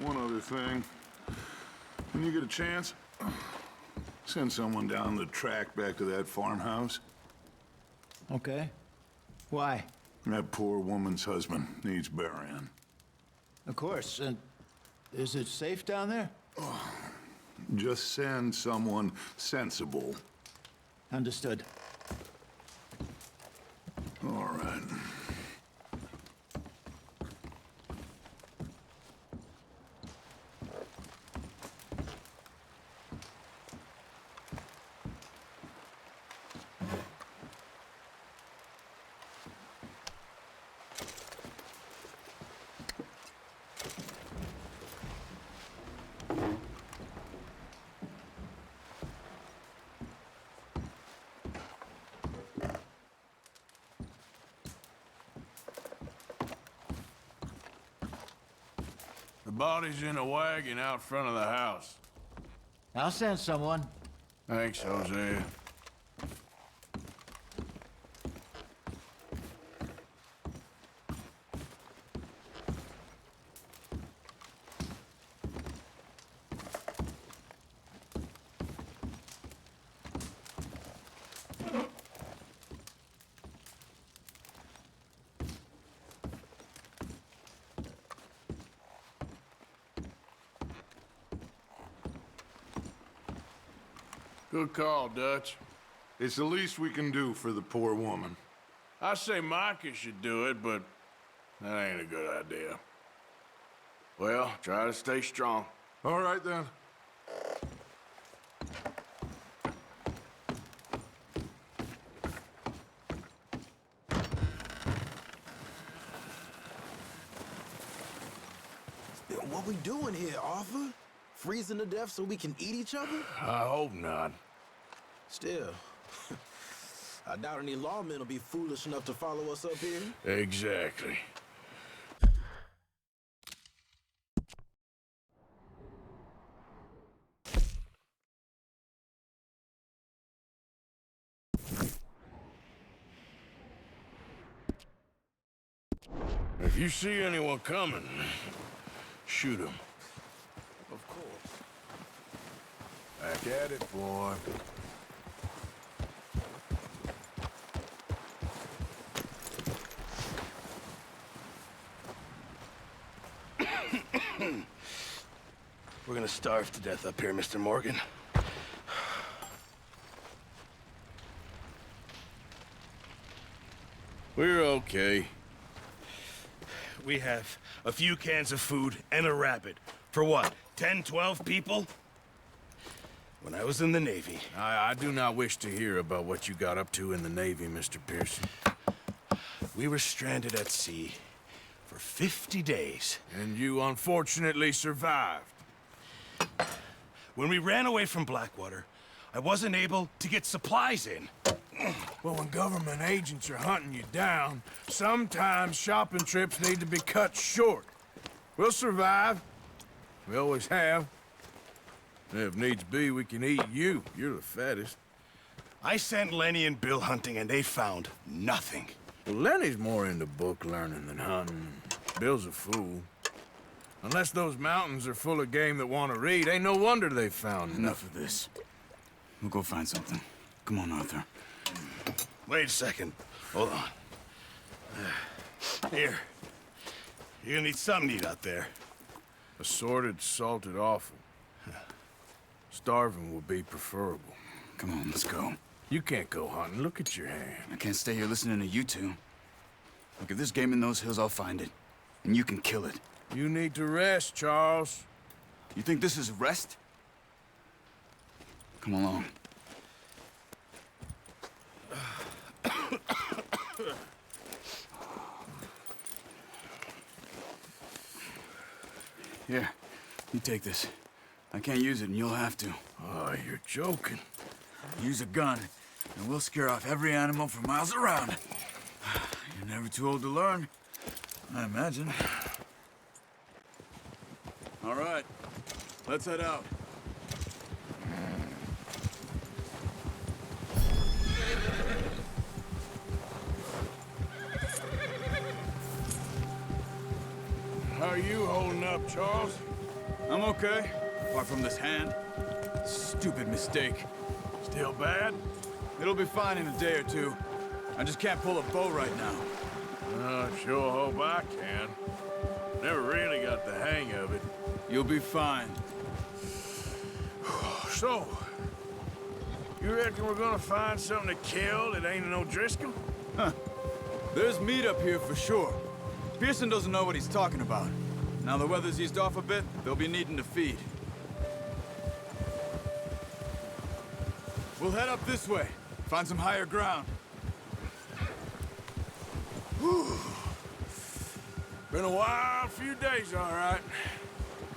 one other thing. When you get a chance, send someone down the track back to that farmhouse. Okay. Why? That poor woman's husband needs burying. Of course. And is it safe down there? Just send someone sensible. Understood. All right. The body's in a wagon out front of the house. I'll send someone. Thanks, Jose. Good call, Dutch. It's the least we can do for the poor woman. I say Micah should do it, but that ain't a good idea. Well, try to stay strong. All right, then. What we doing here, Arthur? Freezing to death so we can eat each other? I hope not. Still, I doubt any lawmen will be foolish enough to follow us up here. Exactly. If you see anyone coming, shoot them. Of course. Back at it, boy. We're gonna starve to death up here, Mr. Morgan. We're okay. We have a few cans of food and a rabbit. For what, 10, 12 people? When I was in the Navy... I do not wish to hear about what you got up to in the Navy, Mr. Pearson. We were stranded at sea for 50 days. And you unfortunately survived. When we ran away from Blackwater, I wasn't able to get supplies in. Well, when government agents are hunting you down, sometimes shopping trips need to be cut short. We'll survive. We always have. And if needs be, we can eat you. You're the fattest. I sent Lenny and Bill hunting, and they found nothing. Well, Lenny's more into book learning than hunting. Bill's a fool. Unless those mountains are full of game that want to read, ain't no wonder they found Enough of this. We'll go find something. Come on, Arthur. Wait a second. Hold on. Here. You're gonna need something to eat out there. Assorted, salted offal. Starving would be preferable. Come on, let's go. You can't go hunting. Look at your hand. I can't stay here listening to you two. Look, if there's game in those hills, I'll find it. And you can kill it. You need to rest, Charles. You think this is rest? Come along. Here, you take this. I can't use it, and you'll have to. Oh, you're joking. Use a gun, and we'll scare off every animal for miles around. You're never too old to learn, I imagine. All right, let's head out. How are you holding up, Charles? I'm okay, apart from this hand. Stupid mistake. Still bad? It'll be fine in a day or two. I just can't pull a bow right now. I sure hope I can. Never really got the hang of it. You'll be fine. So, you reckon we're gonna find something to kill that ain't an O'Driscoll? There's meat up here for sure. Pearson doesn't know what he's talking about. Now the weather's eased off a bit, they'll be needing to feed. We'll head up this way. Find some higher ground. Been a wild few days, all right.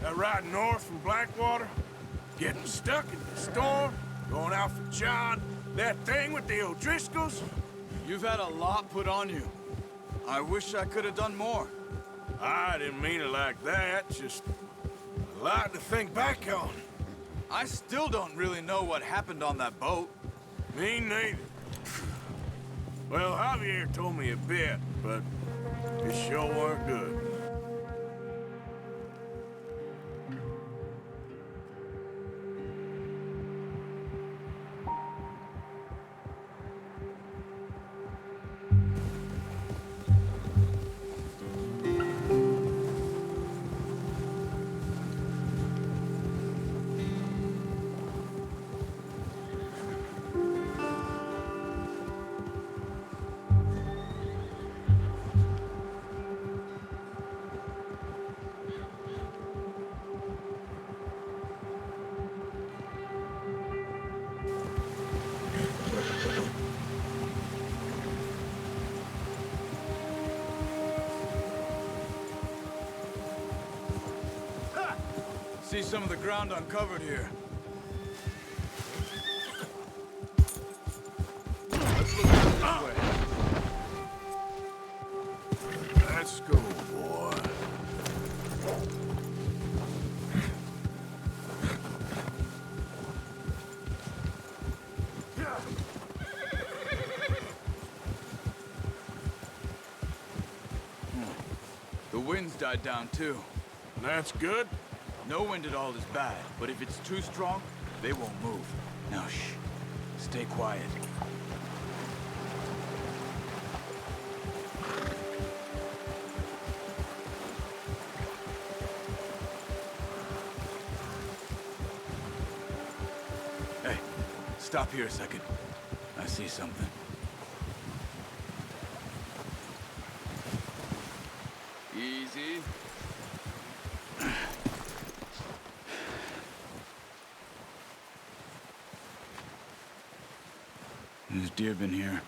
That ride north from Blackwater, getting stuck in the storm, going out for John, that thing with the O'Driscolls. You've had a lot put on you. I wish I could have done more. I didn't mean it like that, just a lot to think back on. I still don't really know what happened on that boat. Me neither. Well, Javier told me a bit, but it sure weren't good. See some of the ground uncovered here. Let's look this way. Let's go, boy. The wind's died down too. That's good. No wind at all is bad, but if it's too strong, they won't move. Now shh. Stay quiet. Hey, stop here a second. I see something. Easy. There's deer been here.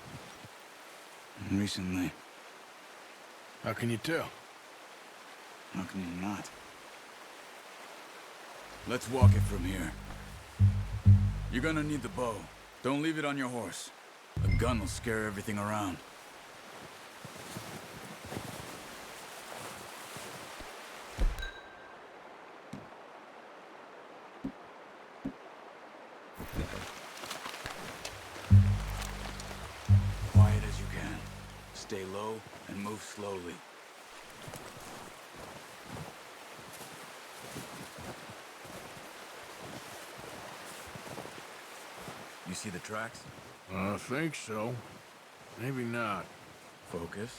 Recently. How can you tell? How can you not? Let's walk it from here. You're gonna need the bow. Don't leave it on your horse. A gun will scare everything around. Quiet as you can. Stay low and move slowly. You see the tracks? I think so. Maybe not. Focus.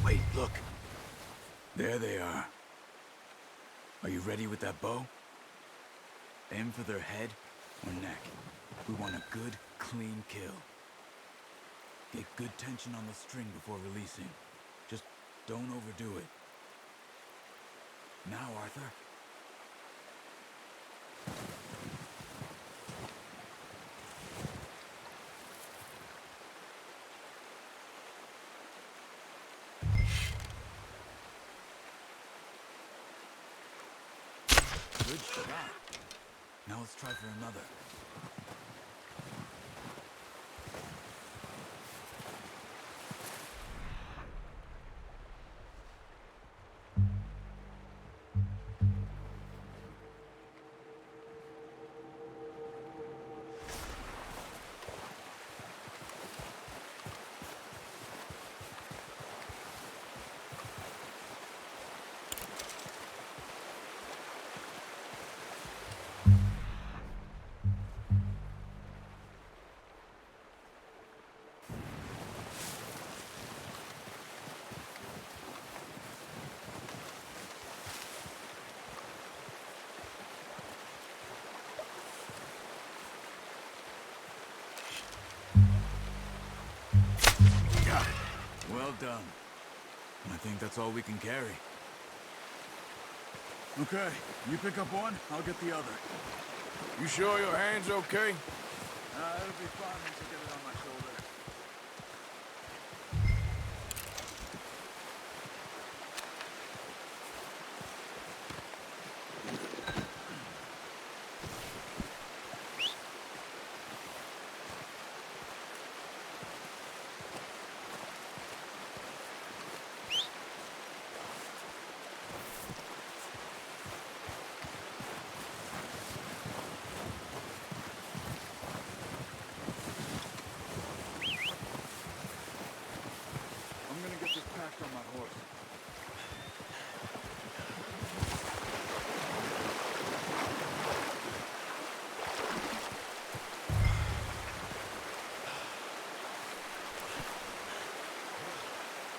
Wait, look. There they are. Are you ready with that bow? Aim for their head or neck. We want a good, clean kill. Get good tension on the string before releasing. Just don't overdo it. Now, Arthur. Good shot. Now let's try for another. Well done. I think that's all we can carry. Okay, you pick up one, I'll get the other. You sure your hand's okay? It'll be fine once I get it on my shoulder. I'm gonna get this packed on my horse.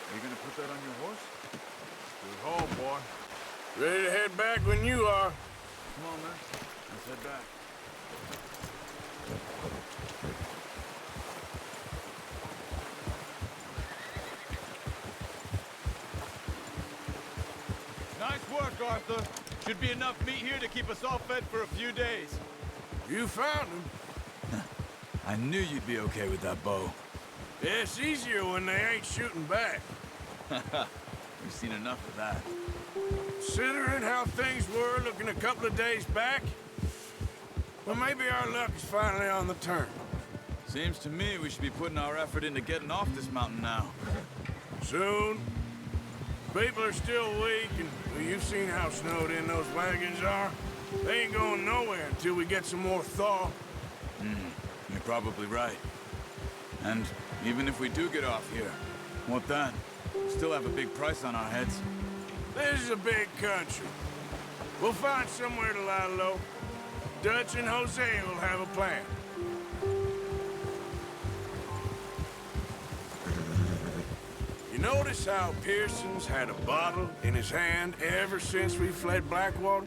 Are you gonna put that on your horse? Good haul, boy. Ready to head back when you are. Come on, man. Let's head back. Nice work, Arthur. Should be enough meat here to keep us all fed for a few days. You found him. I knew you'd be okay with that bow. Yeah, it's easier when they ain't shooting back. We've seen enough of that. Considering how things were looking a couple of days back, well, maybe our luck is finally on the turn. Seems to me we should be putting our effort into getting off this mountain now. Soon. People are still weak, and well, you've seen how snowed in those wagons are. They ain't going nowhere until we get some more thaw. You're probably right. And even if we do get off here, what then? We still have a big price on our heads. This is a big country. We'll find somewhere to lie low. Dutch and Jose will have a plan. You notice how Pearson's had a bottle in his hand ever since we fled Blackwater?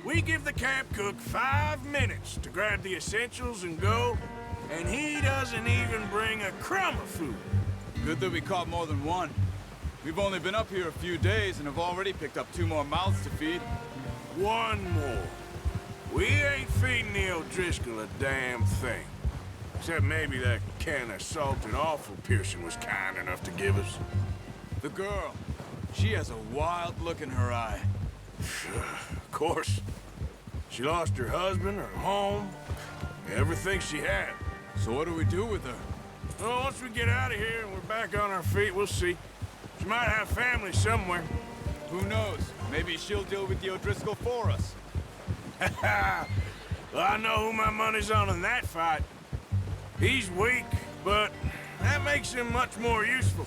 We give the camp cook 5 minutes to grab the essentials and go, and he doesn't even bring a crumb of food. Good that we caught more than one. We've only been up here a few days and have already picked up 2 more mouths to feed. One more. We ain't feeding the O'Driscoll a damn thing. Except maybe that can of salted offal Pearson was kind enough to give us. The girl, she has a wild look in her eye. Of course. She lost her husband, her home, everything she had. So what do we do with her? Well, once we get out of here and we're back on our feet, we'll see. She might have family somewhere. Who knows? Maybe she'll deal with the O'Driscoll for us. Well, I know who my money's on in that fight. He's weak, but that makes him much more useful.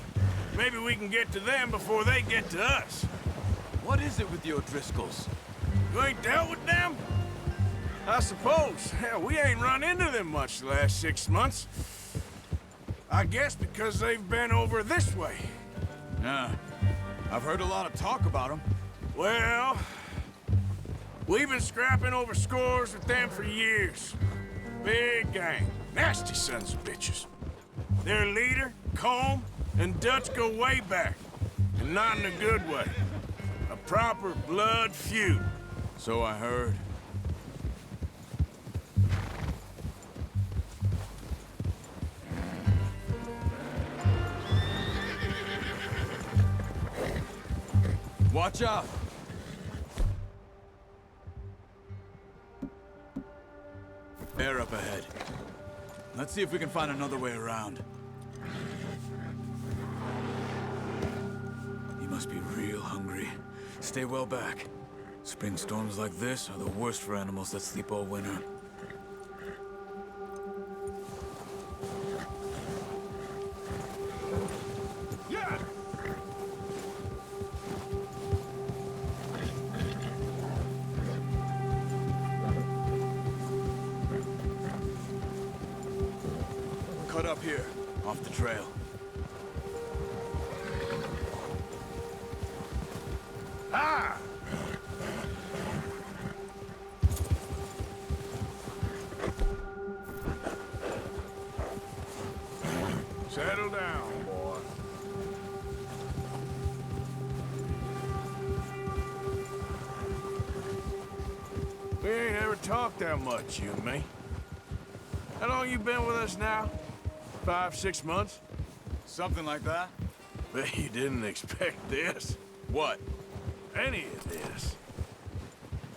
Maybe we can get to them before they get to us. What is it with the O'Driscolls? You ain't dealt with them? I suppose. Hell, we ain't run into them much the last 6 months. I guess because they've been over this way. Yeah, I've heard a lot of talk about them. Well, we've been scrapping over scores with them for years. Big gang. Nasty sons of bitches. Their leader, Combe, and Dutch go way back. and not in a good way. A proper blood feud. So I heard. Watch out! Bear up ahead. Let's see if we can find another way around. He must be real hungry. Stay well back. Spring storms like this are the worst for animals that sleep all winter. Yeah! Cut up here, off the trail. Ah! Settle down, boy. We ain't ever talked that much, you and me. How long you been with us now? 5, 6 months? Something like that? Bet you didn't expect this. What? Any of this.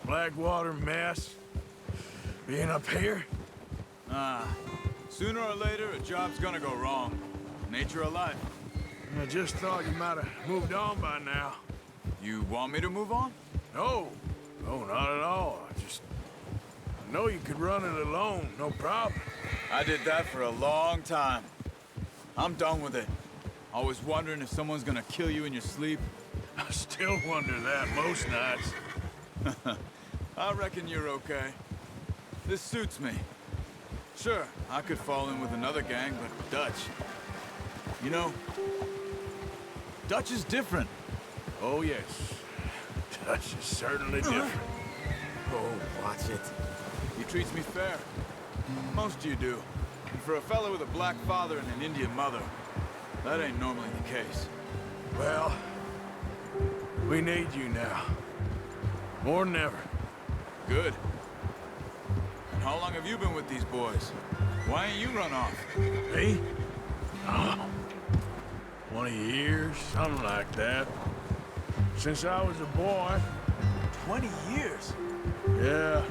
Blackwater mess. Being up here? Sooner or later, a job's gonna go wrong. Nature of life. I just thought you might have moved on by now. You want me to move on? No. No, not at all. I know you could run it alone, no problem. I did that for a long time. I'm done with it. Always wondering if someone's gonna kill you in your sleep. I still wonder that most nights. I reckon you're okay. This suits me. Sure, I could fall in with another gang, but Dutch... You know, Dutch is different. Oh, yes. Dutch is certainly different. Oh, watch it. He treats me fair. Most of you do. And for a fellow with a black father and an Indian mother, that ain't normally the case. Well, we need you now. More than ever. Good. And how long have you been with these boys? Why ain't you run off? Me? Oh, 20 years, something like that. Since I was a boy. 20 years? Yeah.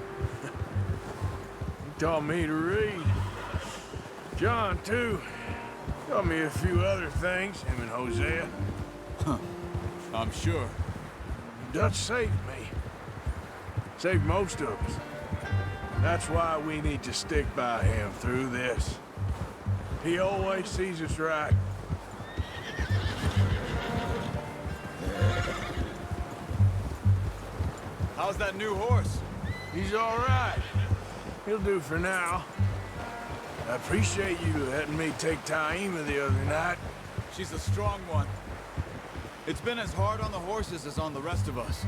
He taught me to read. John, too. Taught me a few other things, him and Hosea. I'm sure. Dutch saved me. Saved most of us. That's why we need to stick by him through this. He always sees us right. How's that new horse? He's all right. He'll do for now. I appreciate you letting me take Taima the other night. She's a strong one. It's been as hard on the horses as on the rest of us.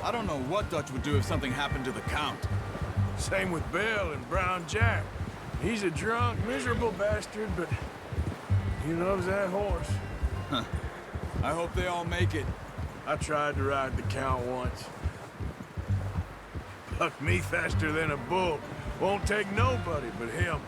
I don't know what Dutch would do if something happened to the Count. Same with Bill and Brown Jack. He's a drunk, miserable bastard, but he loves that horse. I hope they all make it. I tried to ride the Count once. Bucked me faster than a bull. Won't take nobody but him.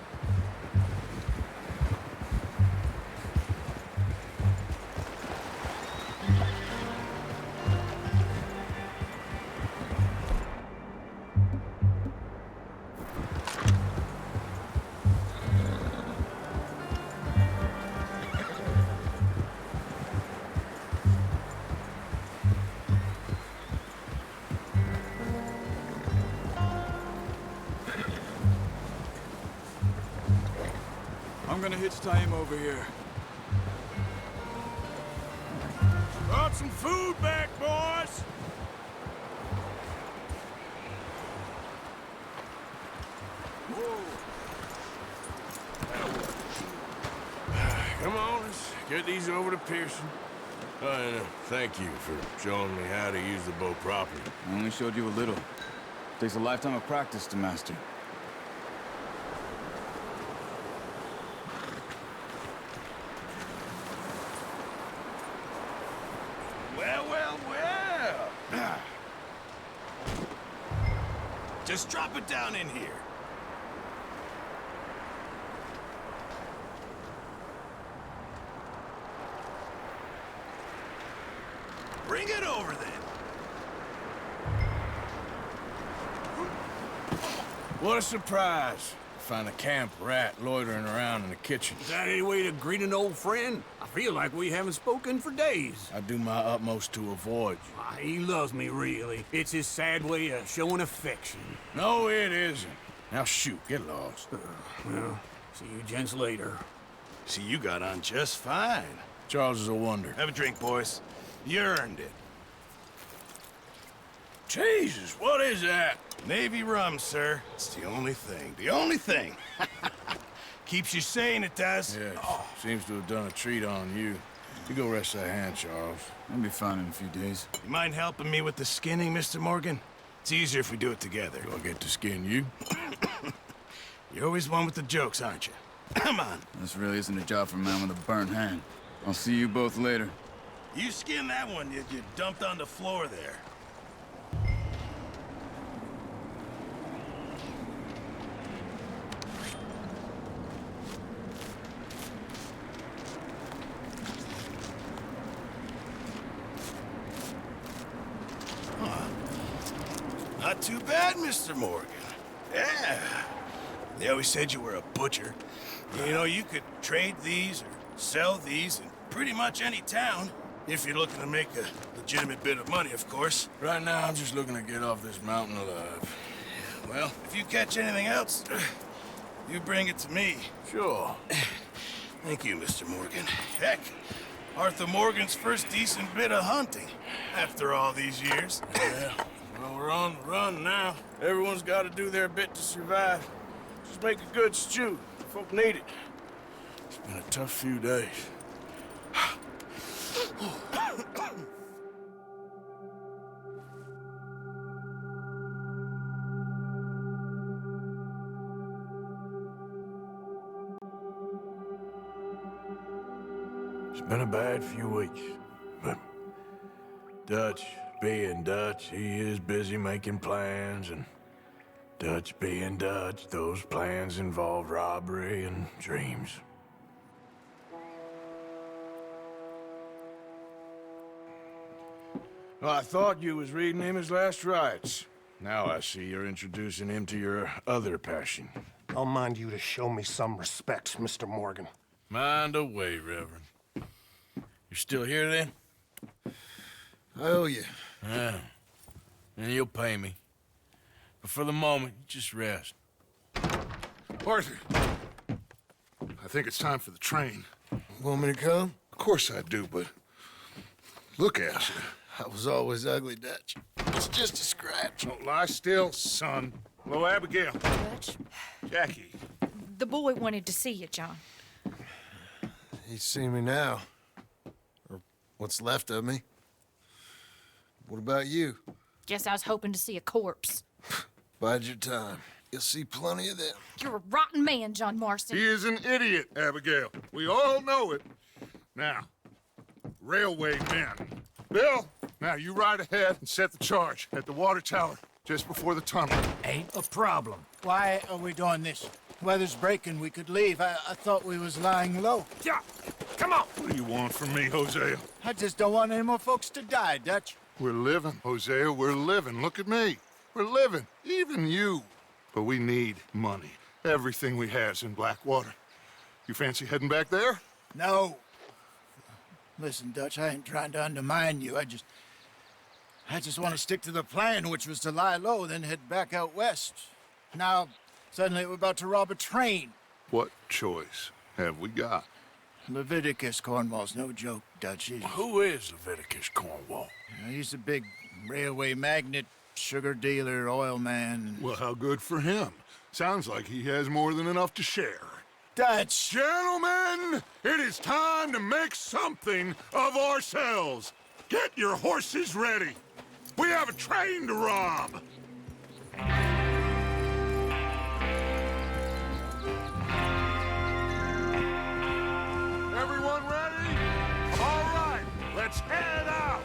I'm gonna hitch tie him over here. Brought some food back, boys! Come on, let's get these over to Pearson. And thank you for showing me how to use the bow properly. I only showed you a little. Takes a lifetime of practice to master. Well, well, well. Just drop it down in here. Bring it over then. What a surprise. Find a camp rat loitering around in the kitchen. Is that any way to greet an old friend? I feel like we haven't spoken for days. I do my utmost to avoid you. Ah, he loves me, really. It's his sad way of showing affection. No, it isn't. Now shoot, get lost. Well, see you gents later. See, you got on just fine. Charles is a wonder. Have a drink, boys. You earned it. Jesus, what is that? Navy rum, sir. It's the only thing. The only thing. Keeps you sane, it does. Yeah, seems to have done a treat on you. You go rest that hand, Charles. I'll be fine in a few days. You mind helping me with the skinning, Mr. Morgan? It's easier if we do it together. Do I get to skin you? You're always one with the jokes, aren't you? Come on. This really isn't a job for a man with a burnt hand. I'll see you both later. You skin that one you dumped on the floor there. Not too bad, Mr. Morgan. Yeah. They always said you were a butcher. You know, you could trade these or sell these in pretty much any town. If you're looking to make a legitimate bit of money, of course. Right now, I'm just looking to get off this mountain alive. Well, if you catch anything else, you bring it to me. Sure. Thank you, Mr. Morgan. Heck, Arthur Morgan's first decent bit of hunting after all these years. Yeah. Well, we're on the run now. Everyone's got to do their bit to survive. Just make a good stew. Folk need it. It's been a tough few days. It's been a bad few weeks, but Dutch being Dutch, he is busy making plans, and Dutch being Dutch, those plans involve robbery and dreams. Well, I thought you was reading him his last rites. Now I see you're introducing him to your other passion. I'll mind you to show me some respect, Mr. Morgan. Mind away, Reverend. You're still here, then? I owe you. Yeah. And you'll pay me. But for the moment, just rest. Arthur, I think it's time for the train. Want me to come? Of course I do, but look at you. I was always ugly, Dutch. It's just a scratch. Don't lie still, son. Hello, Abigail. Dutch, Jackie. the boy wanted to see you, John. He's seen me now. Or what's left of me. What about you? Guess I was hoping to see a corpse. Bide your time. You'll see plenty of them. You're a rotten man, John Marston. He is an idiot, Abigail. We all know it. Now, railway men. Bill, now you ride ahead and set the charge at the water tower just before the tunnel. Ain't a problem. Why are we doing this? Weather's breaking. We could leave. I thought we was lying low. Yeah, come on. What do you want from me, Hosea? I just don't want any more folks to die, Dutch. We're living, Hosea. We're living. Look at me. We're living. Even you. But we need money. Everything we has in Blackwater. You fancy heading back there? No. Listen, Dutch, I ain't trying to undermine you. I just want to stick to the plan, which was to lie low, then head back out west. Now, suddenly we're about to rob a train. What choice have we got? Leviticus Cornwall's no joke, Dutch. Who is Leviticus Cornwall? He's a big railway magnate, sugar dealer, oil man. Well, how good for him. Sounds like he has more than enough to share. Dutch! Gentlemen, it is time to make something of ourselves. Get your horses ready. We have a train to rob. Everyone ready? All right, let's head out.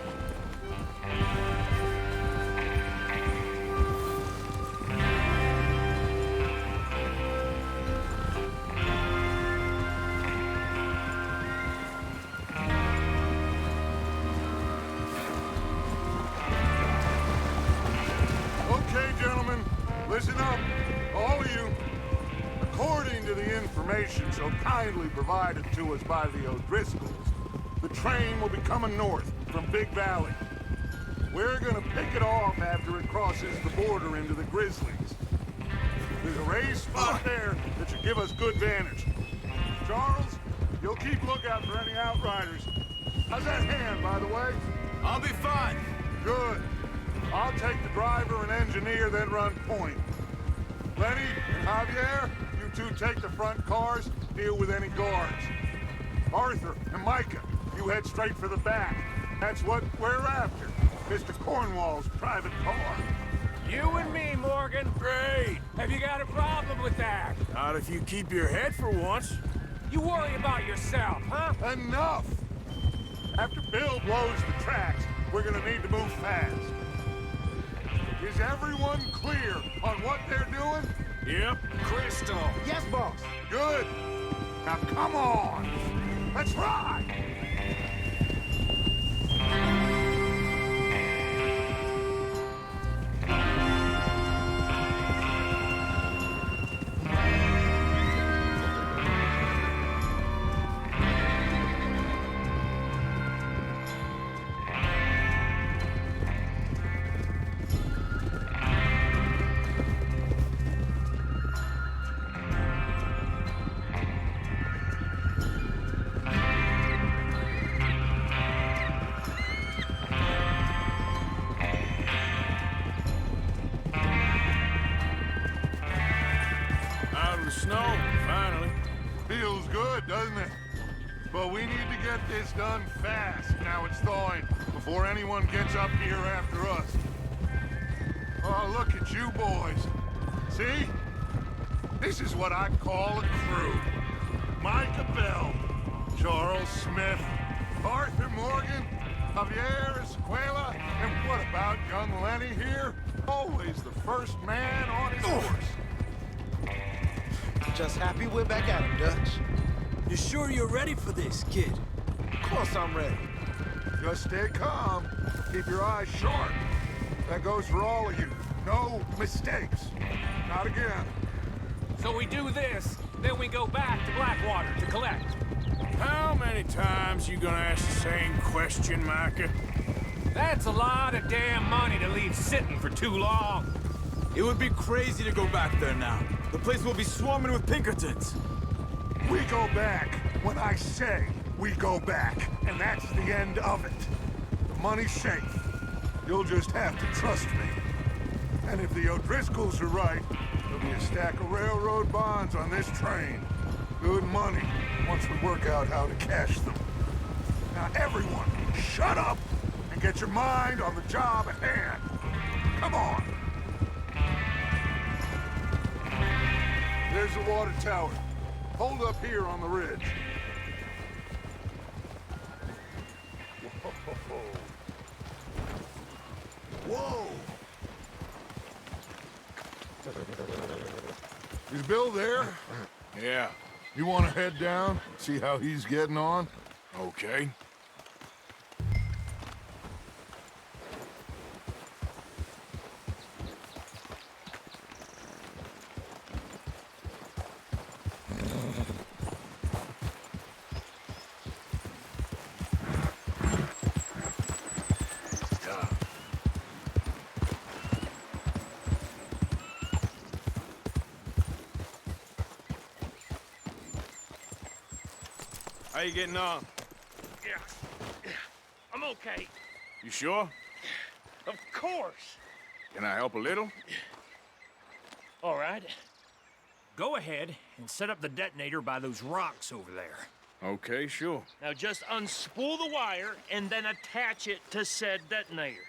information so kindly provided to us by the O'Driscolls, the train will be coming north from Big Valley. We're gonna pick it off after it crosses the border into the Grizzlies. There's a raised spot there that should give us good vantage. Charles, you'll keep lookout for any outriders. How's that hand, by the way? I'll be fine. Good. I'll take the driver and engineer, then run point. Lenny and Javier, you two take the front cars, deal with any guards. Arthur and Micah, you head straight for the back. That's what we're after. Mr. Cornwall's private car. You and me, Morgan. Great. Have you got a problem with that? Not if you keep your head for once. You worry about yourself, huh? Enough! After Bill blows the tracks, we're gonna need to move fast. Is everyone clear on what they're doing? Yep. Crystal. Yes, boss. Good. Now come on. Let's ride. Snow, finally. Feels good, doesn't it? But we need to get this done fast. Now it's thawing, before anyone gets up here after us. Oh, look at you boys. See? This is what I call a crew. Micah Bell, Charles Smith, Arthur Morgan, Javier Escuela, and what about young Lenny here? Always the first man on his horse. Just happy we're back at him, Dutch. You sure you're ready for this, kid? Of course I'm ready. Just stay calm. Keep your eyes sharp. That goes for all of you. No mistakes. Not again. So we do this, then we go back to Blackwater to collect. How many times you gonna ask the same question, Micah? That's a lot of damn money to leave sitting for too long. It would be crazy to go back there now. The place will be swarming with Pinkertons. We go back when I say we go back, and that's the end of it. The money's safe. You'll just have to trust me. And if the O'Driscolls are right, there'll be a stack of railroad bonds on this train. Good money, once we work out how to cash them. Now everyone, shut up and get your mind on the job at hand. Come on. There's the water tower. Hold up here on the ridge. Whoa! Is Bill there? Yeah. You want to head down, see how he's getting on? Okay. How you getting on? Yeah. I'm okay. You sure? Of course. Can I help a little? All right. Go ahead and set up the detonator by those rocks over there. Okay, sure. Now just unspool the wire and then attach it to said detonator.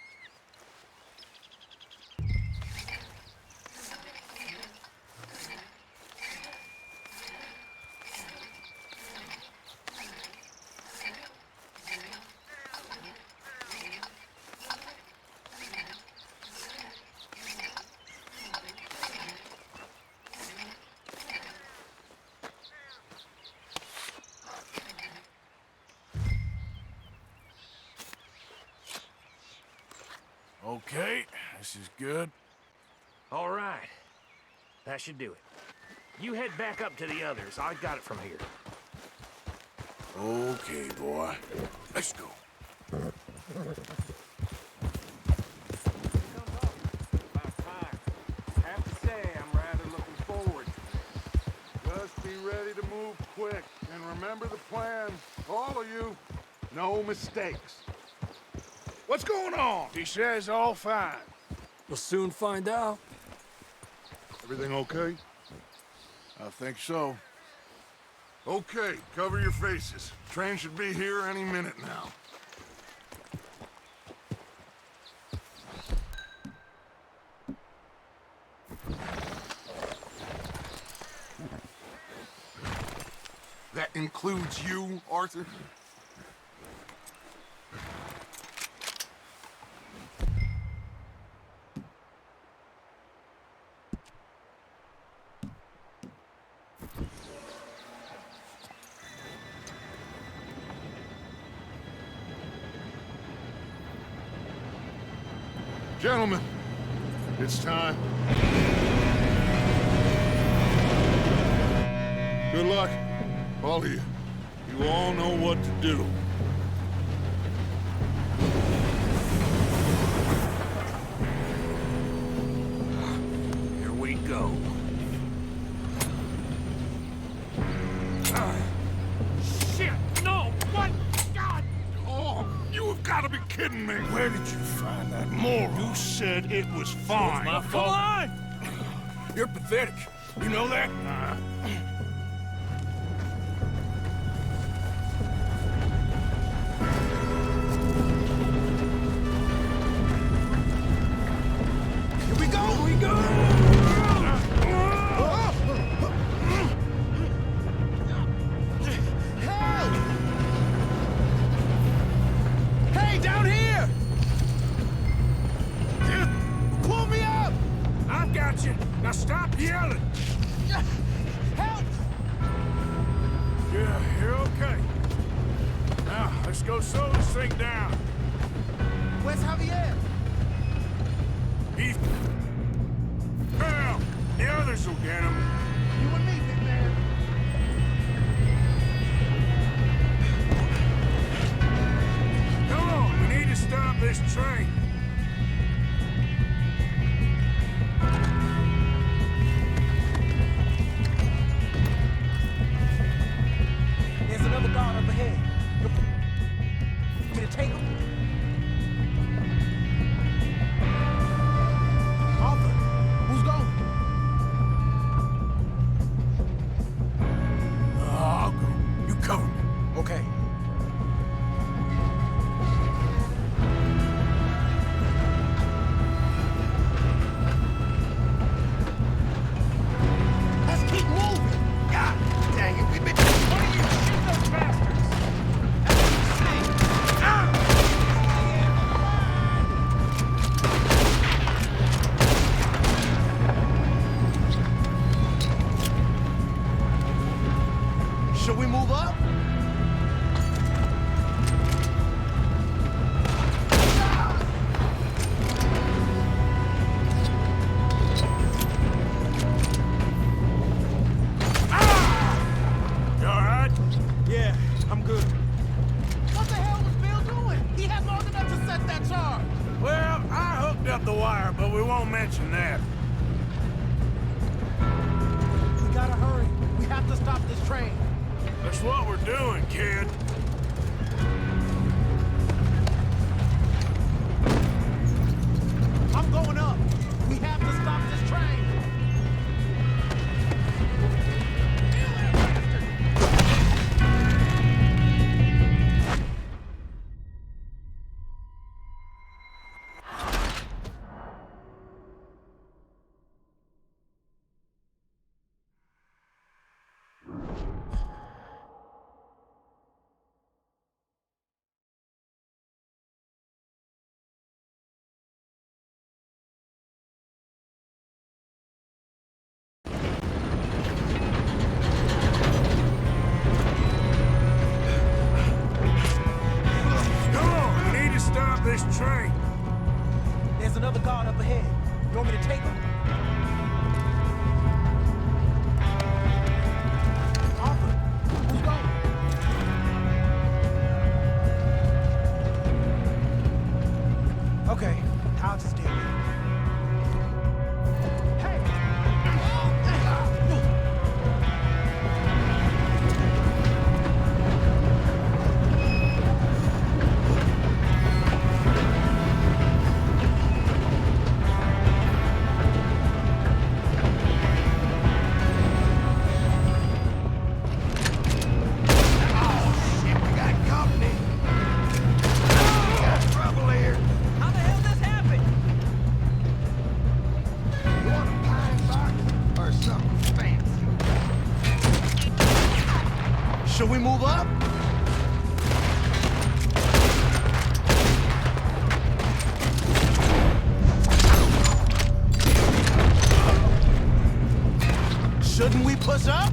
Okay, this is good. All right. That should do it. You head back up to the others. I got it from here. Okay, boy. Let's go. Have to say, I'm rather looking forward. Just be ready to move quick, and remember the plan, all of you. No mistakes. What's going on? He says all fine. We'll soon find out. Everything okay? I think so. Okay, cover your faces. Train should be here any minute now. That includes you, Arthur? Gentlemen, it's time. Good luck, all of you. You all know what to do. Here we go. Shit! No! What? God! Oh, you have got to be kidding me. Where did you find that moron? You said it was fine. My fault. Come on! You're pathetic. You know that? Here we go! Here we go! Help! Hey, down here! Pull me up! I've got you. Now stop yelling. Help! Yeah, you're okay. Now, let's go slow this thing down. Where's Javier? He's... Well, the others will get him. You and me, big man. Come on, we need to stop this train. There's another guard up ahead. Want me to take him? Arthur, who's going? I'll go. You cover me. Okay. Let's keep moving. God dang it, we've been... What are you shoot those bastards? Should we move up? You all right? Yeah, I'm good. What the hell was Bill doing? He had long enough to set that charge. Well, I hooked up the wire, but we won't mention that. We gotta hurry. We have to stop this train. That's what we're doing, kid. I'm going up. We have to stop this train. This train. There's another guard up ahead. You want me to take him? to stay away. Should we move up? Shouldn't we push up?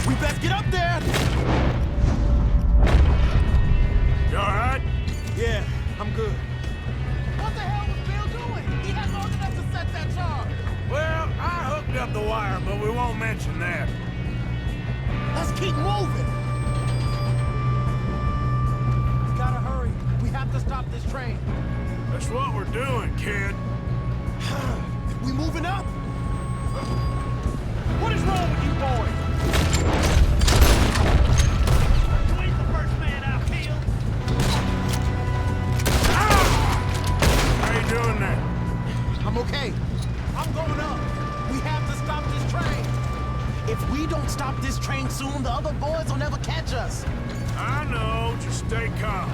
We best get up there! You all right? Yeah, I'm good. What the hell was Bill doing? He had long enough to set that charge. Well, I hooked up the wire, but we won't mention that. Let's keep moving. We gotta hurry. We have to stop this train. That's what we're doing, kid. We moving up? What is wrong with you boys? You ain't the first man I've killed. How you doing there? I'm okay. I'm going up. We have to stop this train. If we don't stop this train soon, the other boys will never catch us. I know. Just stay calm.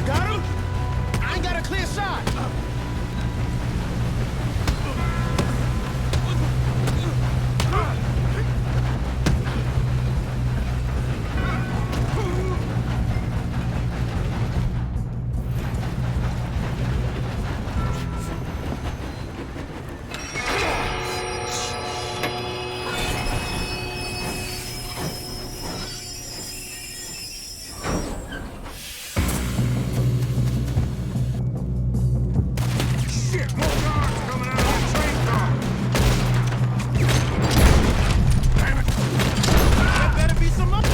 Got him? I ain't got a clear shot. Shit, more guards coming out of the train car. Damn it. There better be some up. The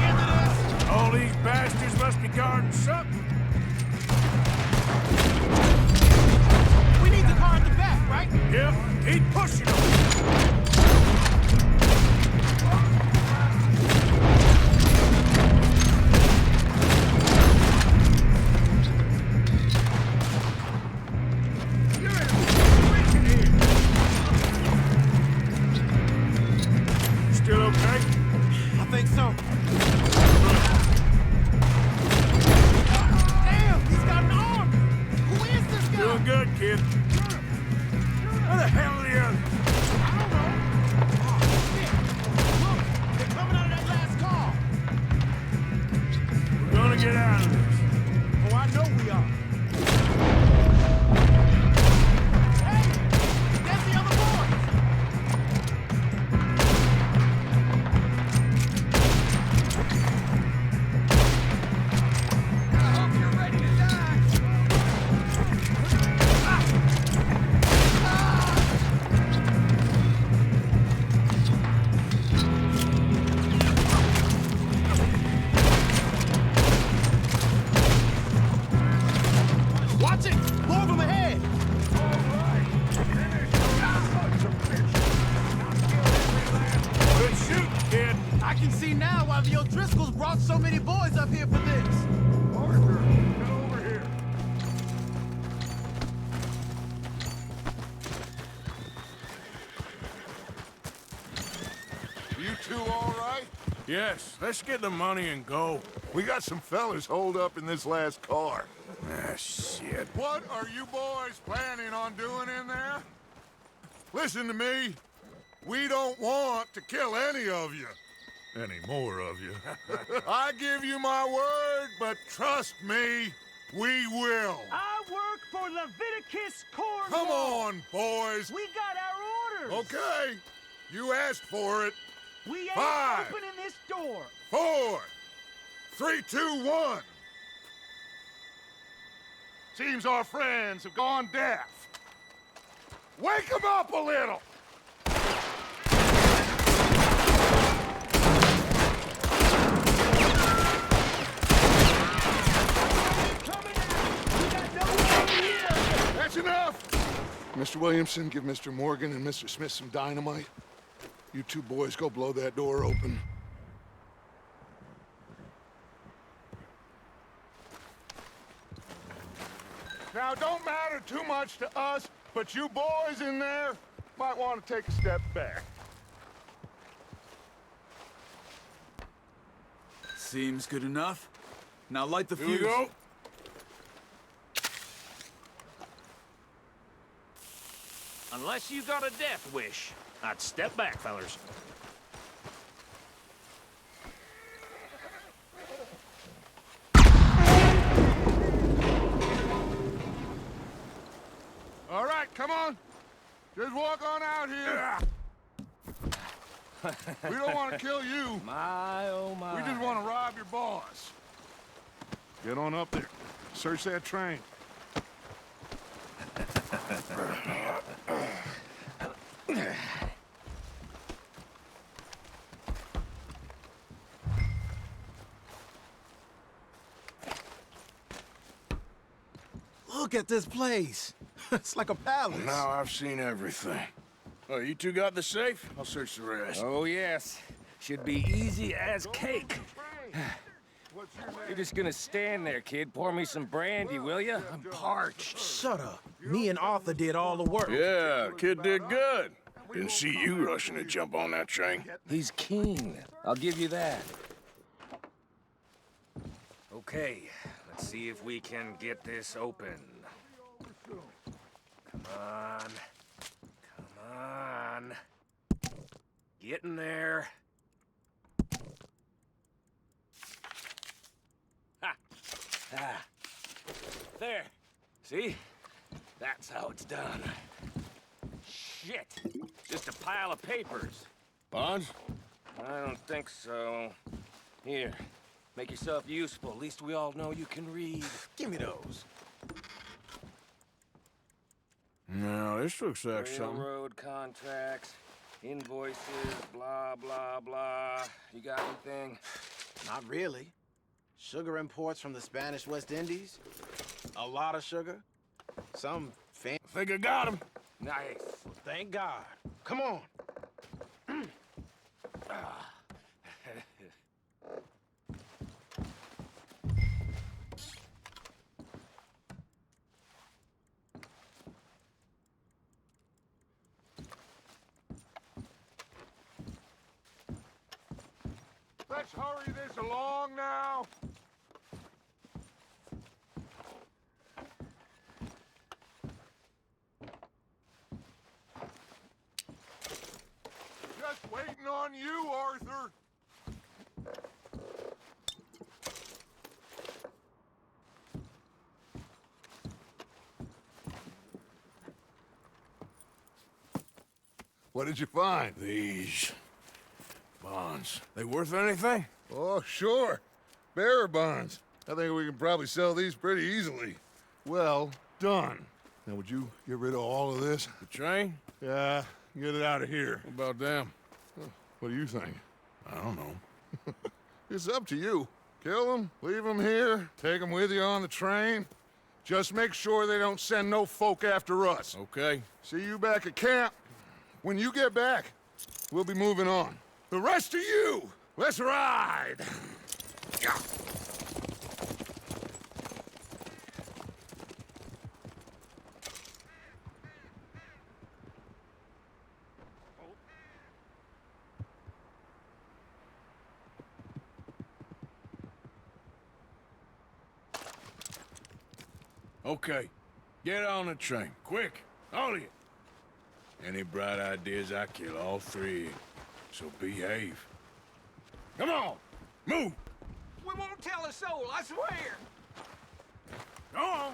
end of this. All these bastards must be guarding something. We need the car at the back, right? Yep, keep pushing them. Still okay? I think so. Damn, he's got an arm. Who is this guy? Doing good, kid. Where the hell are the others? I don't know. Oh, shit. Look, they're coming out of that last car. We're gonna get out of this. Oh, I know we are. Hey, there's the other boys. I hope you're ready to die. Watch it! More of them ahead! Good shoot, kid. I can see now why the O'Driscolls brought so many boys up here for this. Parker, get over here. You two all right? Yes, let's get the money and go. We got some fellas holed up in this last car. Ah, shit. What are you boys planning on doing in there? Listen to me. We don't want to kill any of you. Any more of you. I give you my word, but trust me, we will. I work for Leviticus Corps. Come on, boys. We got our orders. Okay, you asked for it. We ain't 5, opening this door. 4, 3, 2, 1. Seems our friends have gone deaf. Wake them up a little! That's enough! Mr. Williamson, give Mr. Morgan and Mr. Smith some dynamite. You two boys go blow that door open. Now, it don't matter too much to us, but you boys in there might want to take a step back. Seems good enough. Now light the Here we fuse. go. Unless you got a death wish, I'd step back, fellers. All right, come on. Just walk on out here. We don't want to kill you. My, oh my. We just want to rob your boss. Get on up there. Search that train. Look at this place. It's like a palace. Now I've seen everything. Oh, you two got the safe? I'll search the rest. Oh, yes. Should be easy as cake. You're just gonna stand there, kid. Pour me some brandy, will you? I'm parched. Shut up. Me and Arthur did all the work. Yeah, the kid did good. Didn't see you rushing to jump on that train. He's keen. I'll give you that. Okay, let's see if we can get this open. Come on. Come on. Get in there. Ha! Ah. There. See? That's how it's done. Shit. Just a pile of papers. Bonds? I don't think so. Here. Make yourself useful. At least we all know you can read. Give me those. No, this looks like something. Railroad contracts, invoices, blah, blah, blah. You got anything? Not really. Sugar imports from the Spanish West Indies. A lot of sugar. Some I think I got him. Nice. Thank God. Come on. Let's hurry this along now. Just waiting on you, Arthur. What did you find? These bonds. They worth anything? Oh, sure. Bearer bonds. I think we can probably sell these pretty easily. Well done. Now, would you get rid of all of this? The train? Yeah, get it out of here. What about them? What do you think? I don't know. It's up to you. Kill them, leave them here, take them with you on the train. Just make sure they don't send no folk after us. Okay. See you back at camp. When you get back, we'll be moving on. The rest of you, let's ride! Okay. Get on the train. Quick. All of you. Any bright ideas, I kill all three. So behave. Come on! Move! We won't tell a soul, I swear! Go on!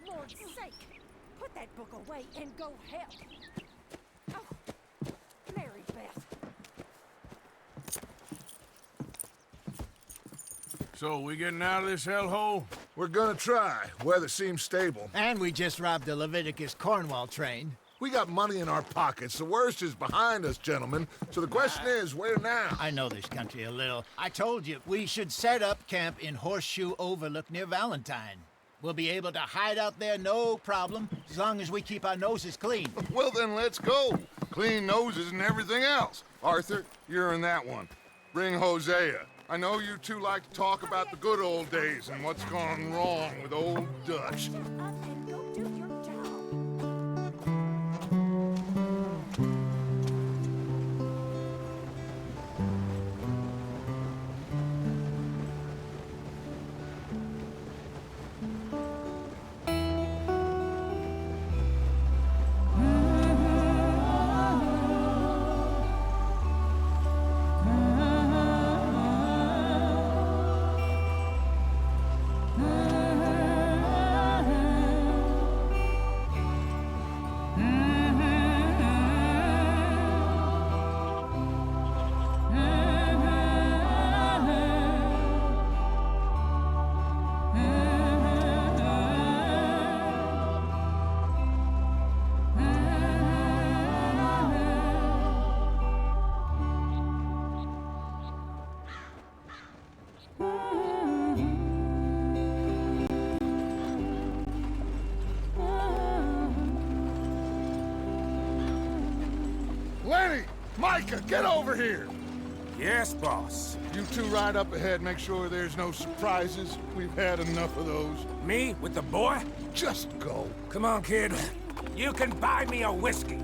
Lord's sake! Put that book away and go help. Oh, Mary Beth. So, we getting out of this hellhole? We're gonna try. Weather seems stable. And we just robbed the Leviticus Cornwall train. We got money in our pockets. The worst is behind us, gentlemen. So the question is, where now? I know this country a little. I told you, we should set up camp in Horseshoe Overlook near Valentine. We'll be able to hide out there no problem, as long as we keep our noses clean. Well, then let's go. Clean noses and everything else. Arthur, you're in that one. Bring Hosea. I know you two like to talk about the good old days and what's gone wrong with old Dutch. Shut up and go do your job. Lenny! Micah, get over here! Yes, boss. You two ride up ahead, make sure there's no surprises. We've had enough of those. Me with the boy? Just go. Come on, kid. You can buy me a whiskey.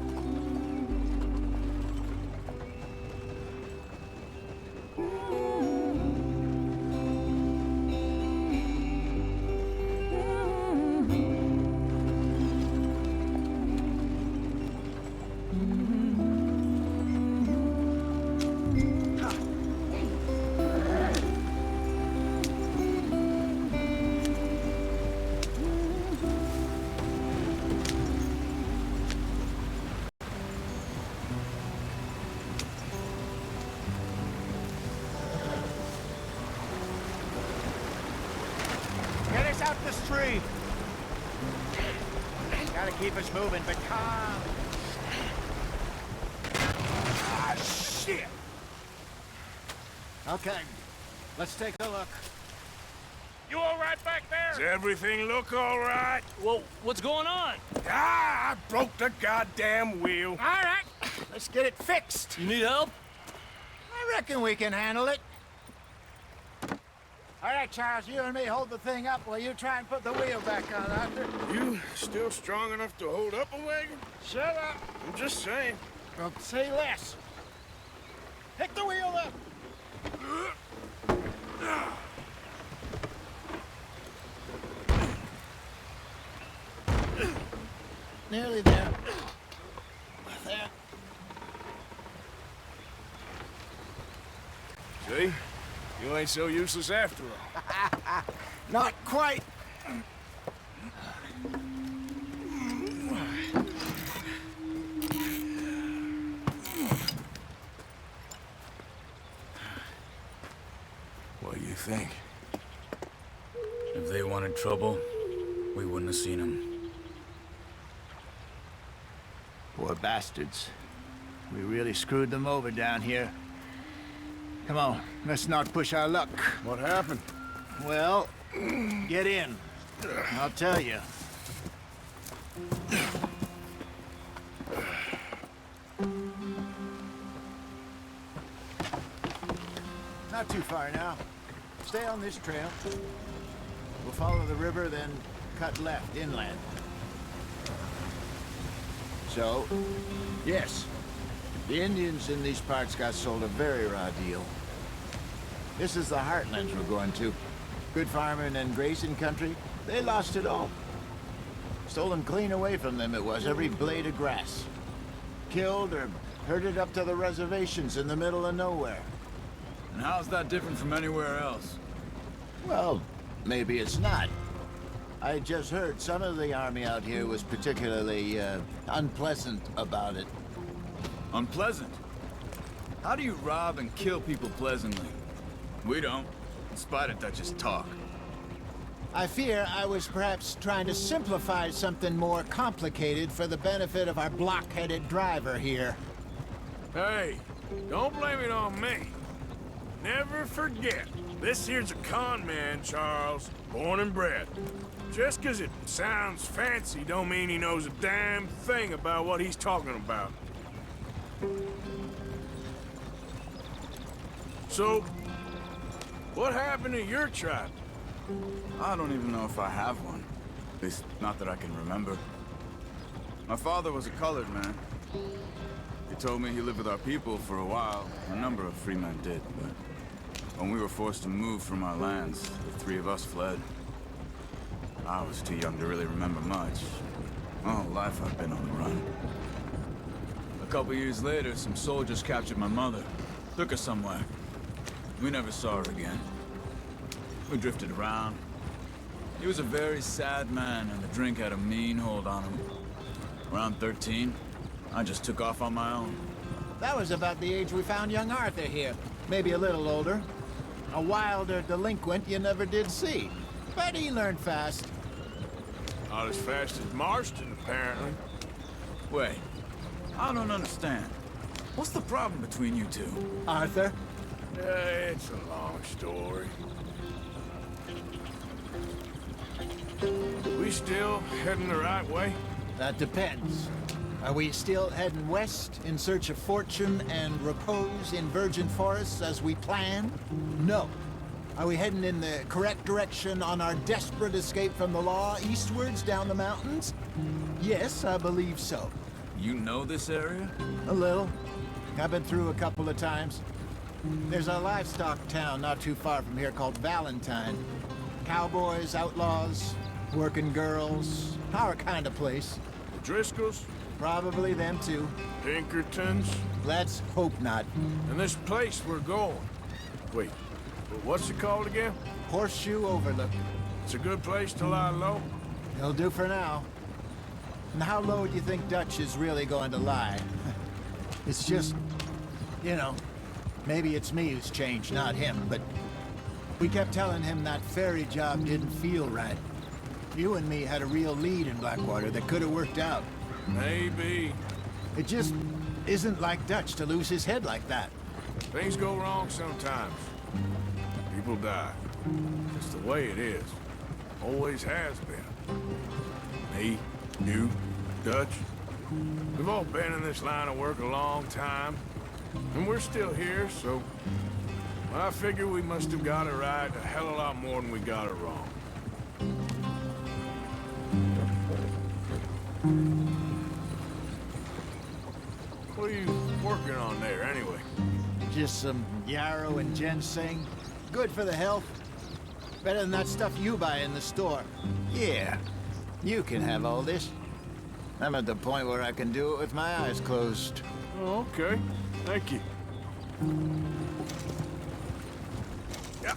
Get us out the street. Gotta keep us moving, but calm. Ah, shit! Okay, let's take a look. You all right back there? Does everything look all right? Well, what's going on? Ah, I broke the goddamn wheel. All right, let's get it fixed. You need help? I reckon we can handle it. All right, Charles, you and me hold the thing up while you try and put the wheel back on, Arthur. You still strong enough to hold up a wagon? Shut up. I'm just saying. Well, say less. Pick the wheel up. Nearly there. There. See? You ain't so useless after all. Not quite. What do you think? If they wanted trouble, we wouldn't have seen them. Poor bastards. We really screwed them over down here. Come on, let's not push our luck. What happened? Well, get in. I'll tell you. Not too far now. Stay on this trail. We'll follow the river, then cut left inland. So, yes, the Indians in these parts got sold a very raw deal. This is the heartlands we're going to. Good farming and grazing country, they lost it all. Stolen clean away from them it was, every blade of grass. Killed or herded up to the reservations in the middle of nowhere. And how's that different from anywhere else? Well, maybe it's not. I just heard some of the army out here was particularly unpleasant about it. Unpleasant? How do you rob and kill people pleasantly? We don't, in spite of Dutch's talk. I fear I was perhaps trying to simplify something more complicated for the benefit of our blockheaded driver here. Hey, don't blame it on me. Never forget, this here's a con man, Charles, born and bred. Just 'cause it sounds fancy don't mean he knows a damn thing about what he's talking about. So, what happened to your tribe? I don't even know if I have one. At least, not that I can remember. My father was a colored man. He told me he lived with our people for a while. A number of free men did, but when we were forced to move from our lands, the three of us fled. I was too young to really remember much. My whole life I've been on the run. A couple years later, some soldiers captured my mother. Took her somewhere. We never saw her again. We drifted around. He was a very sad man, and the drink had a mean hold on him. Around 13, I just took off on my own. That was about the age we found young Arthur here. Maybe a little older. A wilder delinquent you never did see. But he learned fast. Not as fast as Marston, apparently. Wait, I don't understand. What's the problem between you two? Arthur? It's a long story. We still heading the right way? That depends. Are we still heading west in search of fortune and repose in virgin forests as we planned? No. Are we heading in the correct direction on our desperate escape from the law eastwards down the mountains? Yes, I believe so. You know this area? A little. I've been through a couple of times. There's a livestock town not too far from here called Valentine. Cowboys, outlaws, working girls, our kind of place. The Driscolls? Probably them too. Pinkertons? Let's hope not. And this place we're going. Wait, what's it called again? Horseshoe Overlook. It's a good place to lie low? It'll do for now. And how low do you think Dutch is really going to lie? It's just, you know, maybe it's me who's changed, not him, but we kept telling him that ferry job didn't feel right. You and me had a real lead in Blackwater that could have worked out. Maybe. It just isn't like Dutch to lose his head like that. Things go wrong sometimes. People die. It's the way it is. Always has been. Me, you, Dutch. We've all been in this line of work a long time. And we're still here, so I figure we must have got it right a hell of a lot more than we got it wrong. What are you working on there, anyway? Just some yarrow and ginseng. Good for the health. Better than that stuff you buy in the store. Yeah, you can have all this. I'm at the point where I can do it with my eyes closed. Oh, okay. Thank you. Yeah.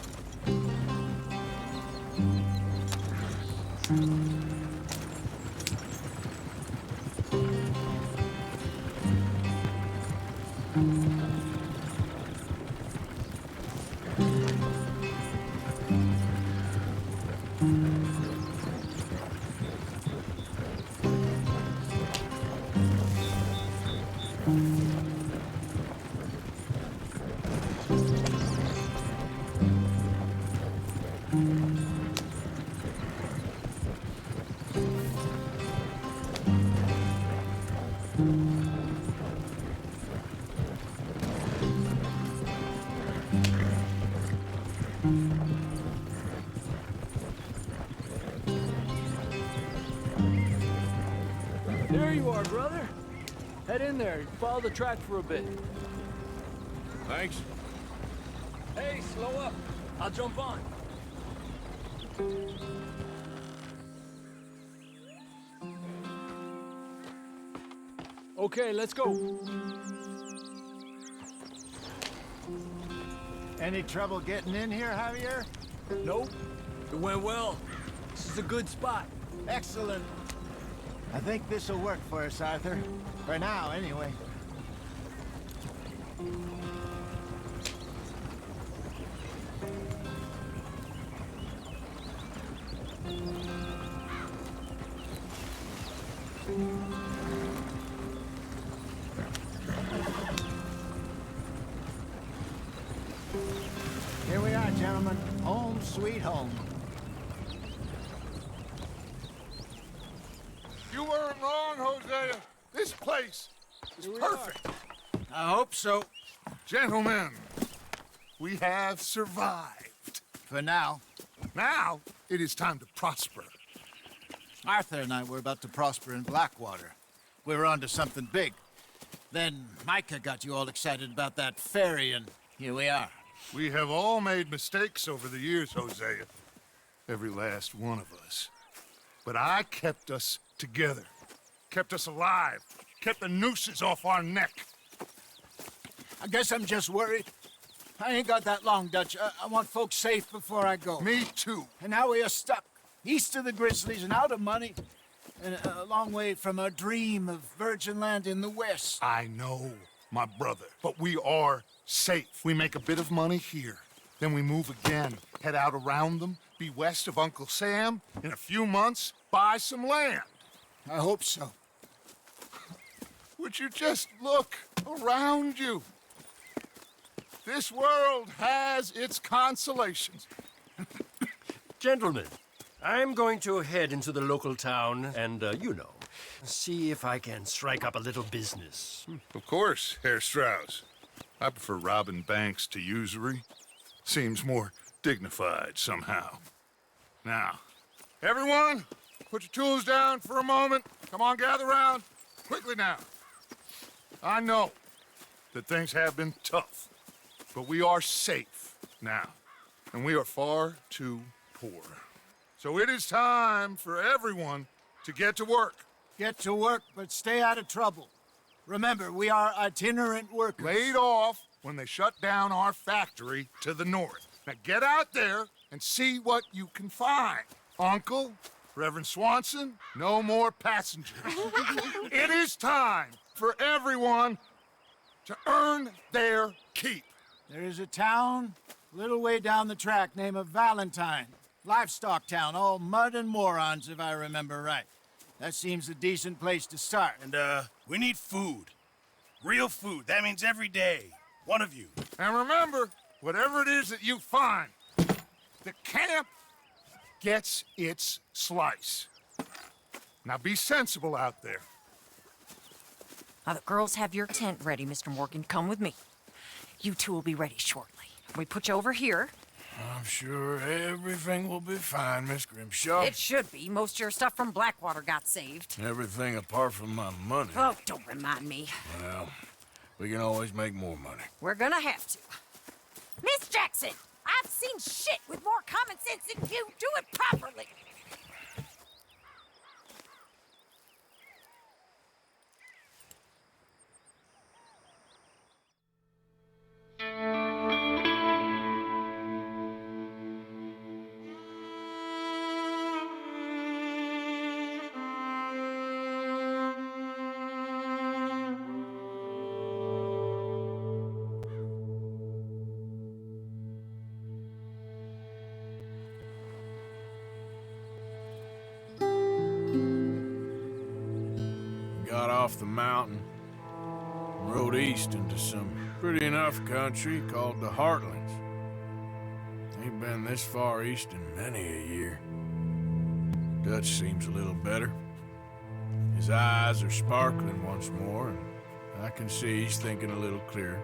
There you are, brother. Head in there and follow the track for a bit. Thanks. Hey, slow up. I'll jump on. Okay, let's go. Any trouble getting in here, Javier? Nope. It went well. This is a good spot. Excellent. I think this will work for us, Arthur. For now, anyway. Here we are, gentlemen. Home sweet home. You weren't wrong, Hosea. This place is perfect. I hope so. Gentlemen, we have survived. For now. Now, it is time to prosper. Arthur and I were about to prosper in Blackwater. We were onto something big. Then Micah got you all excited about that ferry, and here we are. We have all made mistakes over the years, Hosea. Every last one of us. But I kept us together. Kept us alive. Kept the nooses off our neck. I guess I'm just worried. I ain't got that long, Dutch. I want folks safe before I go. Me too. And now we are stuck. East of the Grizzlies and out of money. And a long way from our dream of virgin land in the west. I know, my brother. But we are safe. We make a bit of money here. Then we move again. Head out around them. Be west of Uncle Sam. In a few months, buy some land. I hope so. Would you just look around you? This world has its consolations. Gentlemen, I'm going to head into the local town and, see if I can strike up a little business. Of course, Herr Strauss. I prefer robbing banks to usury. Seems more dignified somehow. Now, everyone, put your tools down for a moment. Come on, gather round. Quickly now. I know that things have been tough, but we are safe now, and we are far too poor. So it is time for everyone to get to work. Get to work, but stay out of trouble. Remember, we are itinerant workers. Laid off when they shut down our factory to the north. Now get out there and see what you can find. Uncle, Reverend Swanson, no more passengers. It is time for everyone to earn their keep. There is a town a little way down the track named Valentine. Livestock town, all mud and morons, if I remember right. That seems a decent place to start. And, we need food. Real food. That means every day. One of you. And remember, whatever it is that you find, the camp gets its slice. Now be sensible out there. Now, the girls have your tent ready, Mr. Morgan. Come with me. You two will be ready shortly. We put you over here. I'm sure everything will be fine, Miss Grimshaw. It should be. Most of your stuff from Blackwater got saved. Everything apart from my money. Oh, don't remind me. Well, we can always make more money. We're gonna have to. Miss Jackson, I've seen shit with more common sense than you. Do it properly. Got off the mountain, rode east into some pretty enough country called the Heartlands. Ain't been this far east in many a year. Dutch seems a little better. His eyes are sparkling once more, and I can see he's thinking a little clearer.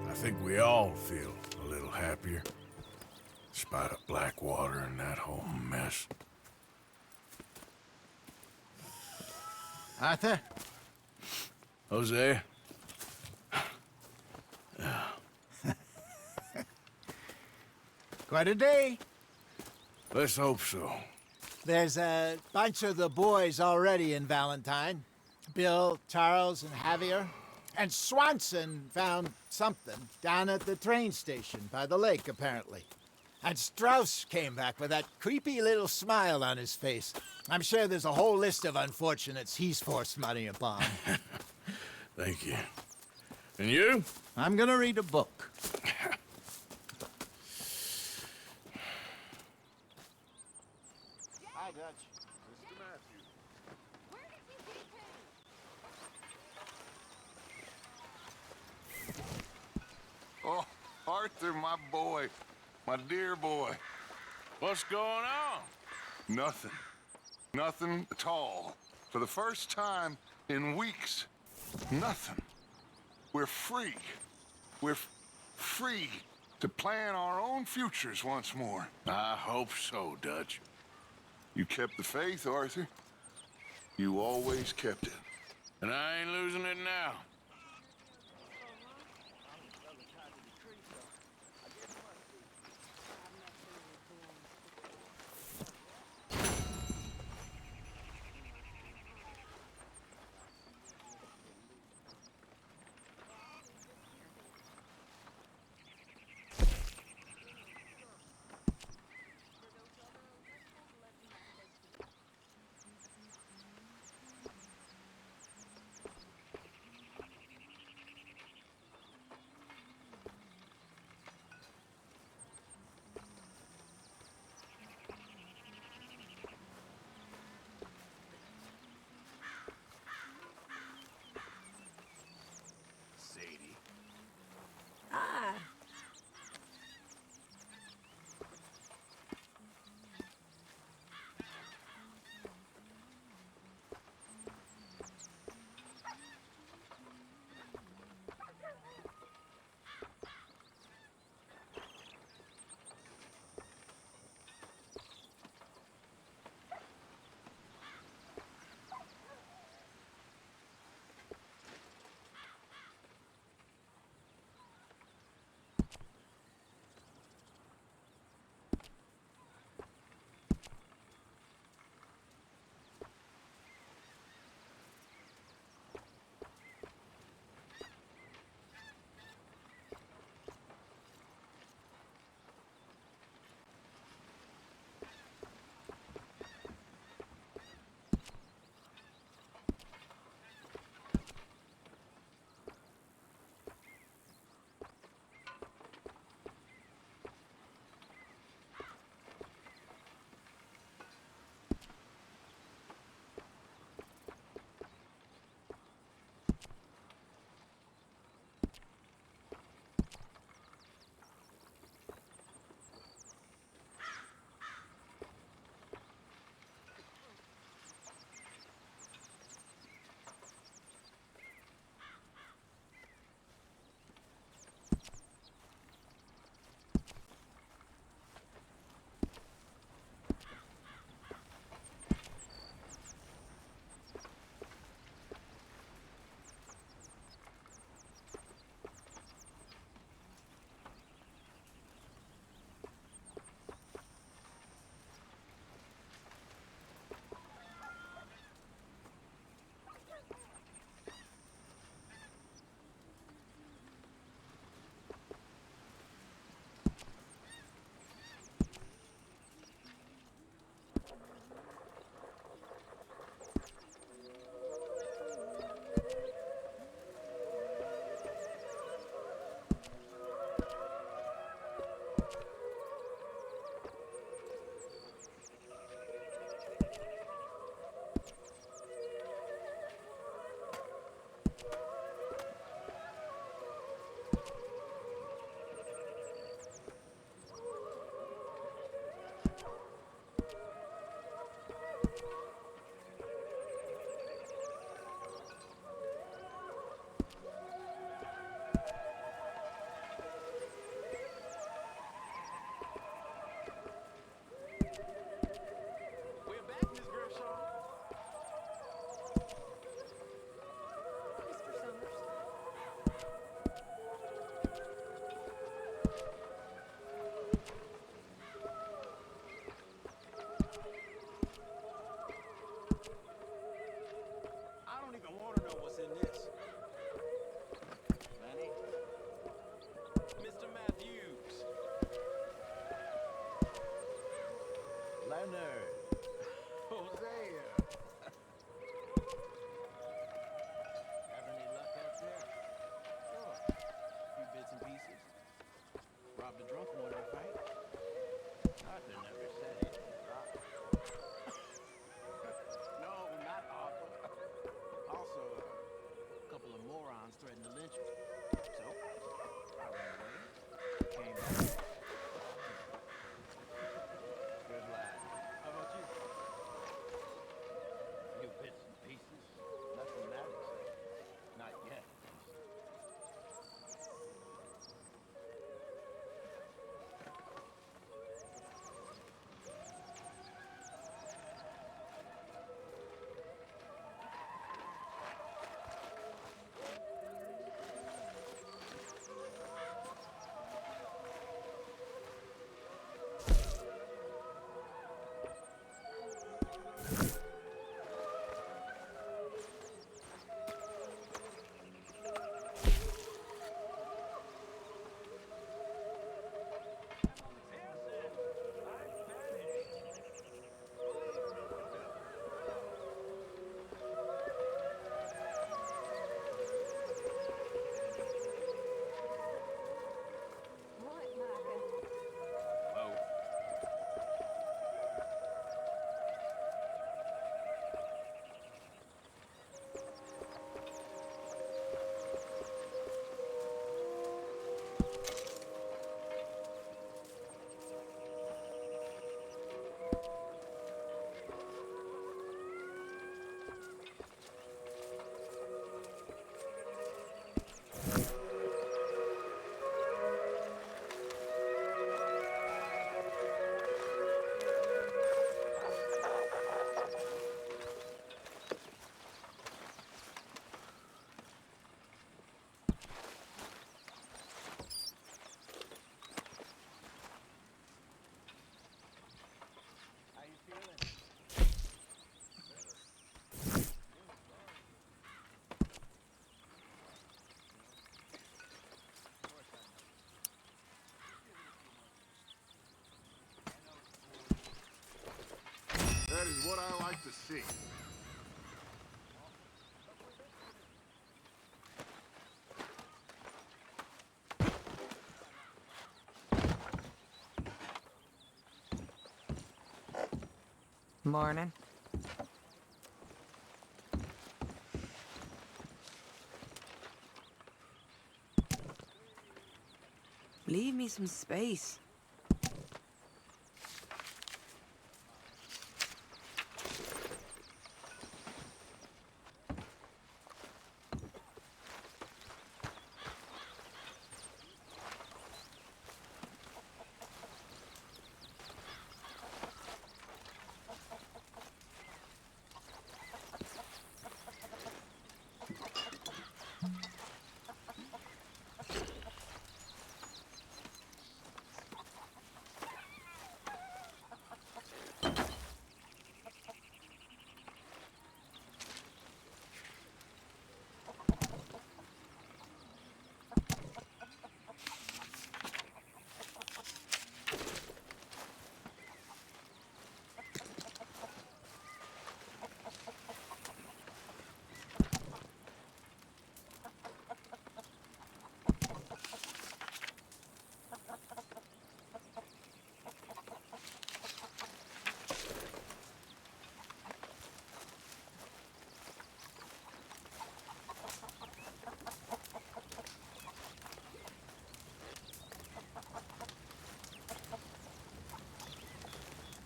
I think we all feel a little happier, in spite of Blackwater and that whole mess. Arthur? Jose? Quite a day. Let's hope so. There's a bunch of the boys already in Valentine. Bill, Charles, and Javier. And Swanson found something down at the train station by the lake, apparently. And Strauss came back with that creepy little smile on his face. I'm sure there's a whole list of unfortunates he's forced money upon. Thank you. And you? I'm gonna read a book. Hi, Dutch. Mr. Matthews. Oh, Arthur, my boy. My dear boy. What's going on? Nothing. Nothing at all. For the first time in weeks, nothing. We're free. We're free to plan our own futures once more. I hope so, Dutch. You kept the faith, Arthur. You always kept it. And I ain't losing it now. Leonard. Hosea. Having any luck out there? Sure. A few bits and pieces. Robbed a drunk one in a fight. Arthur never said anything wrong. No, not Arthur. Also, a couple of morons threatened to lynch me. So, I ran away. Came back. Good lad. How about you? Few bits and pieces. Nothing that exciting. Not yet, at least. That is what I like to see. Morning. Leave me some space.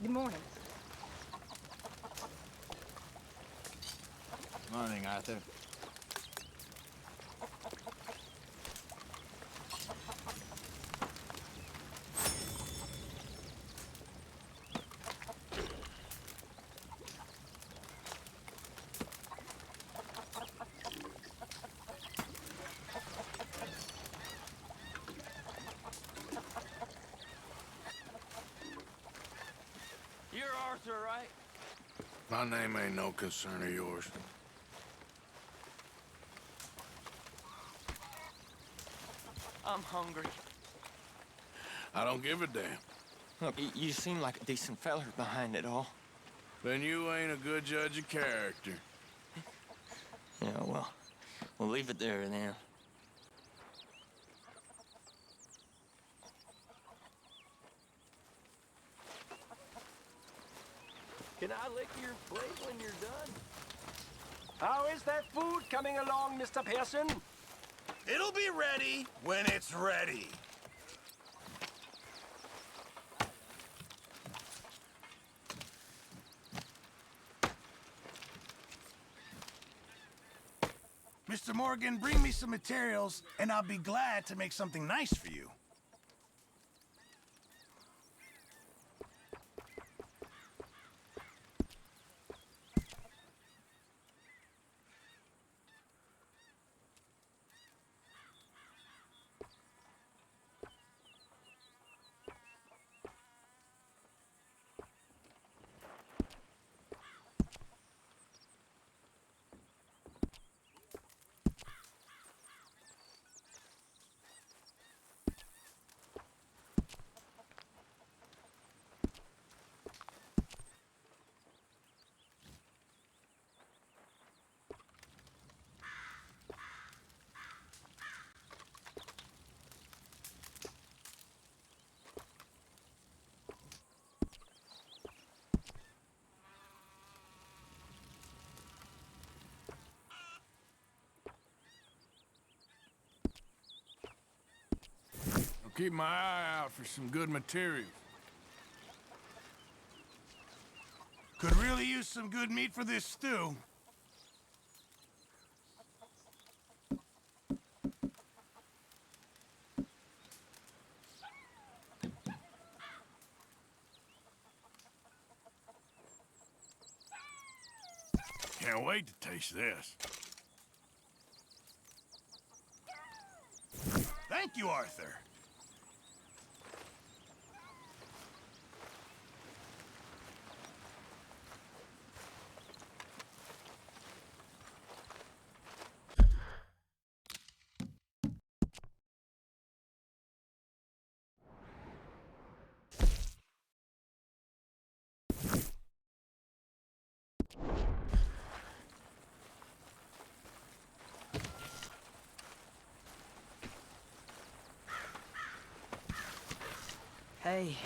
Good morning. Morning, Arthur. You're Arthur, right? My name ain't no concern of yours. I'm hungry. I don't give a damn. Look, you seem like a decent feller behind it all. Then you ain't a good judge of character. Yeah, well, we'll leave it there then. Can I lick your plate when you're done? How is that food coming along, Mr. Pearson? It'll be ready when it's ready. Mr. Morgan, bring me some materials, and I'll be glad to make something nice for you. I'll keep my eye out for some good materials. Could really use some good meat for this stew. Can't wait to taste this. Thank you, Arthur. Hey,